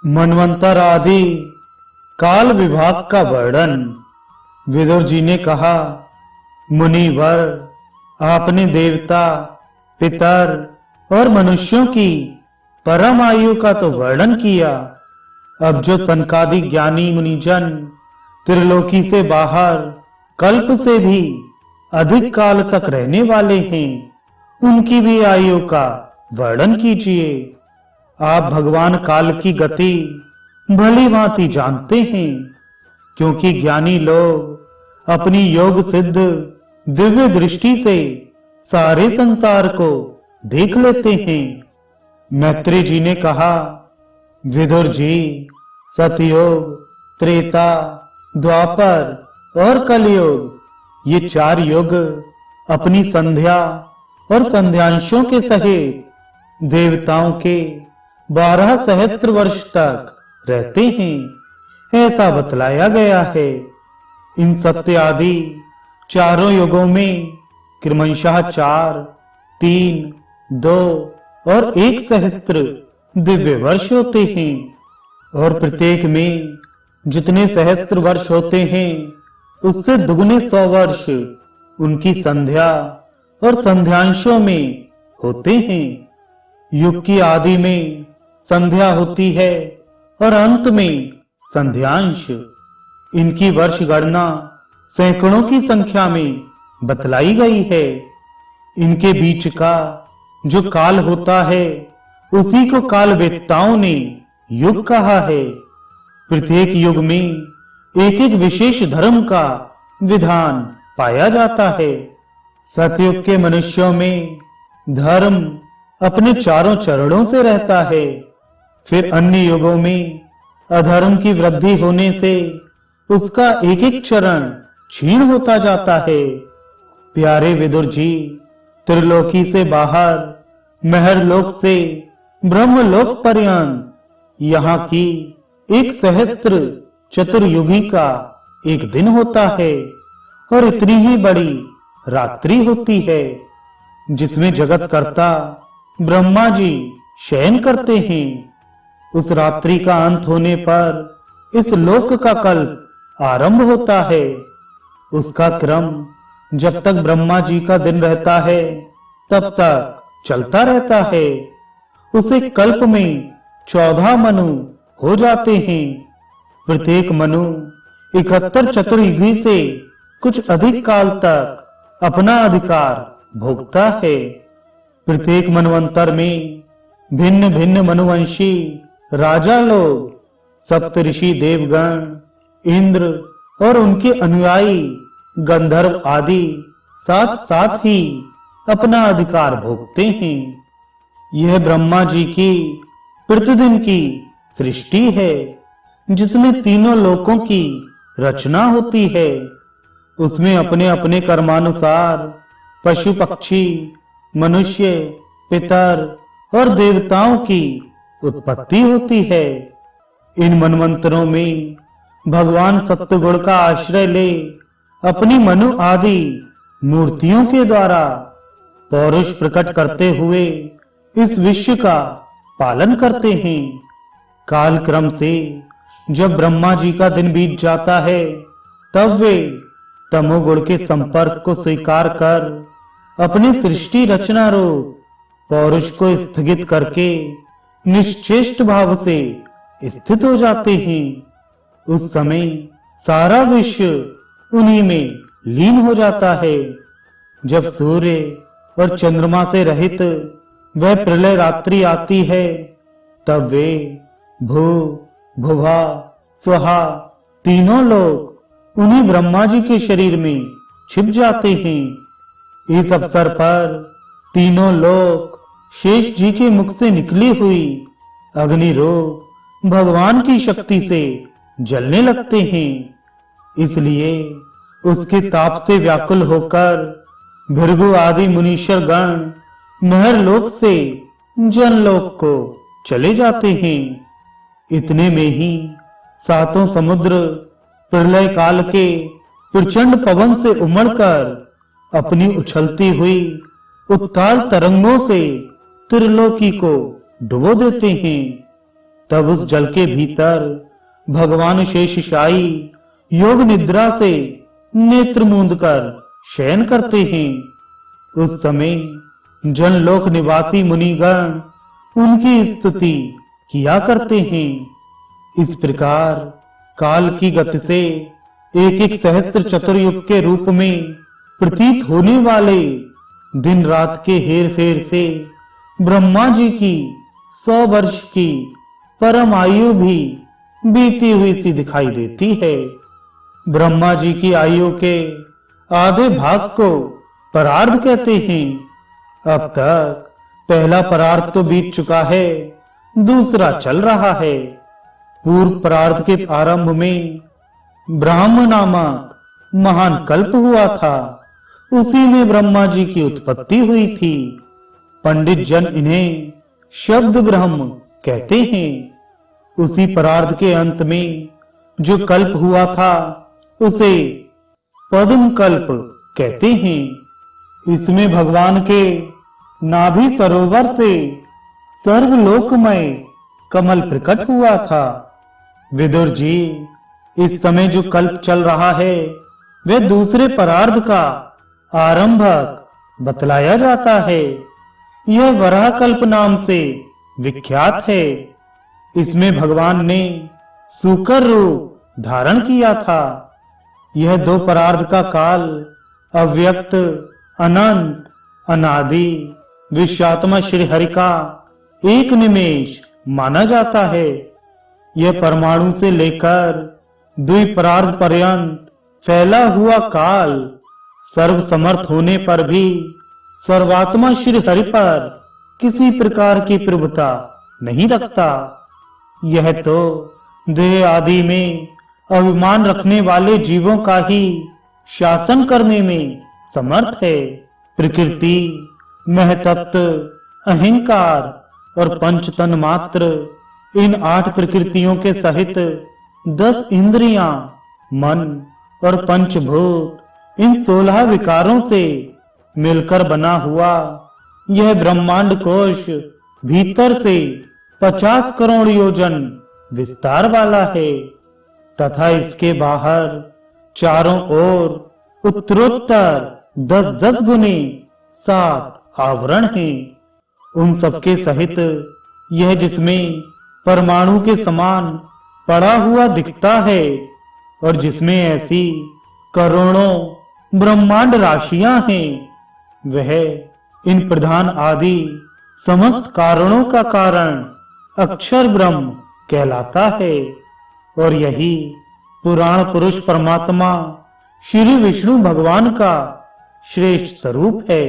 मनवंतर आदि काल विभाग का वर्णन। विदुर जी ने कहा, मुनिवर, आपने देवता, पितर और मनुष्यों की परम आयु का तो वर्णन किया। अब जो सनकादि ज्ञानी मुनिजन त्रिलोकी से बाहर कल्प से भी अधिक काल तक रहने वाले हैं, उनकी भी आयु का वर्णन कीजिए। आप भगवान काल की गति भली भांति जानते हैं, क्योंकि ज्ञानी लोग अपनी योग सिद्ध दिव्य दृष्टि से सारे संसार को देख लेते हैं। मैत्री जी ने कहा, विदुर जी, सतयुग, त्रेता, द्वापर और कलयुग, ये 4 युग अपनी संध्या और संध्यांशों के सहित देवताओं के 12 सहस्त्र वर्ष तक रहते हैं, ऐसा बतलाया गया है। इन सत्य आदि चारों युगों में क्रमशः 4, 3, 2 और 1 सहस्त्र दिव्य वर्ष होते हैं, और प्रत्येक में जितने सहस्त्र वर्ष होते हैं, उससे दुगने 100 वर्ष उनकी संध्या और संध्यांशों में होते हैं। युग की आदि में संध्या होती है और अंत में संध्यांश। इनकी वर्ष गणना सैकड़ों की संख्या में बतलाई गई है। इनके बीच का जो काल होता है, उसी को कालवेत्ताओं ने युग कहा है। प्रत्येक युग में एक एक विशेष धर्म का विधान पाया जाता है। सतयुग के मनुष्यों में धर्म अपने चारों चरणों से रहता है। फिर अन्य युगों में अधर्म की वृद्धि होने से उसका एक एक चरण क्षीण होता जाता है। प्यारे विदुर जी, त्रिलोकी से बाहर महरलोक से ब्रह्मलोक पर्यंत यहाँ की 1 सहस्त्र चतुर्युगी का एक दिन होता है, और इतनी ही बड़ी रात्रि होती है, जिसमें जगत कर्ता ब्रह्मा जी शयन करते हैं। उस रात्रि का अंत होने पर इस लोक का कल्प आरंभ होता है। उसका क्रम जब तक ब्रह्मा जी का दिन रहता है, तब तक चलता रहता है। उसे कल्प में 14 मनु हो जाते हैं। प्रत्येक मनु 71 चतुर्युगी से कुछ अधिक काल तक अपना अधिकार भोगता है। प्रत्येक मनवंतर में भिन्न भिन्न मनुवंशी राजा लोग, सप्तऋषि देवगण, इंद्र और उनके अनुयायी गंधर्व आदि साथ साथ ही अपना अधिकार भोगते हैं। यह ब्रह्मा जी की प्रतिदिन की सृष्टि है, जिसमें तीनों लोकों की रचना होती है। उसमें अपने अपने कर्मानुसार पशु पक्षी, मनुष्य, पितर और देवताओं की उत्पत्ति होती है। इन मनवंतरों में भगवान सत्वगुण का आश्रय ले अपनी मनु आदि मूर्तियों के द्वारा पौरुष प्रकट करते हुए इस विश्व का पालन करते हैं। कालक्रम से जब ब्रह्मा जी का दिन बीत जाता है, तब वे तमोगुण के संपर्क को स्वीकार कर अपने सृष्टि रचना रूप पौरुष को स्थगित करके निश्चेष्ट भाव से स्थित हो जाते हैं। उस समय सारा विश्व उन्हीं में लीन हो जाता है। जब सूर्य और चंद्रमा से रहित वह प्रलय रात्रि आती है, तब वे भू, भुवा, स्वहा तीनों लोग उन्हीं ब्रह्मा जी के शरीर में छिप जाते हैं। इस अवसर पर तीनों लोग शेष जी के मुख से निकली हुई अग्नि रूप भगवान की शक्ति से जलने लगते हैं। इसलिए उसके ताप से व्याकुल होकर भृगु आदि मुनीश्वर गण महरलोक से जनलोक को चले जाते हैं। इतने में ही 7 समुद्र प्रलय काल के प्रचंड पवन से उमड़कर अपनी उछलती हुई उत्ताल तरंगों से त्रिलोकी को डुबो देते हैं। तब उस जल के भीतर भगवान शेषशायी योग निद्रा से नेत्र मूंद कर शयन करते हैं। उस समय जनलोक निवासी मुनिगण उनकी स्तुति किया करते हैं। इस प्रकार काल की गति से एक एक सहस्त्र चतुर्युग के रूप में प्रतीत होने वाले दिन रात के हेर फेर से ब्रह्मा जी की 100 वर्ष की परम आयु भी बीती हुई सी दिखाई देती है। ब्रह्मा जी की आयु के आधे भाग को परार्ध कहते हैं। अब तक पहला परार्ध तो बीत चुका है, दूसरा चल रहा है। पूर्व परार्ध के आरंभ में ब्राह्म नामक महान कल्प हुआ था। उसी में ब्रह्मा जी की उत्पत्ति हुई थी। पंडित जन इन्हें शब्द ब्रह्म कहते हैं। उसी परार्ध के अंत में जो कल्प हुआ था उसे पद्म कल्प कहते हैं। इसमें भगवान के नाभि सरोवर से सर्वलोकमय कमल प्रकट हुआ था। विदुर जी, इस समय जो कल्प चल रहा है वह दूसरे परार्ध का आरंभक बतलाया जाता है। यह वराह कल्प नाम से विख्यात है। इसमें भगवान ने सूकर रूप धारण किया था। यह 2 परार्ध का काल अव्यक्त, अनंत, अनादि विश्वात्मा श्री हरि का एक निमेष माना जाता है। यह परमाणु से लेकर द्विपरार्ध पर्यंत फैला हुआ काल सर्व समर्थ होने पर भी सर्वात्मा श्री हरि पर किसी प्रकार की प्रभुता नहीं रखता। यह तो देह आदि में अभिमान रखने वाले जीवों का ही शासन करने में समर्थ है। प्रकृति, महतत्व, अहंकार और पंचतन मात्र, इन 8 प्रकृतियों के सहित 10 इंद्रियां, मन और पंचभूत, इन 16 विकारों से मिलकर बना हुआ यह ब्रह्मांड कोश भीतर से 50 करोड़ योजन विस्तार वाला है तथा इसके बाहर चारों ओर उत्तरोत्तर 10-10 गुने 7 आवरण हैं। उन सबके सहित यह जिसमें परमाणु के समान पड़ा हुआ दिखता है और जिसमें ऐसी करोड़ों ब्रह्मांड राशियां हैं, वह इन प्रधान आदि समस्त कारणों का कारण अक्षर ब्रह्म कहलाता है। और यही पुराण पुरुष परमात्मा श्री विष्णु भगवान का श्रेष्ठ स्वरूप है।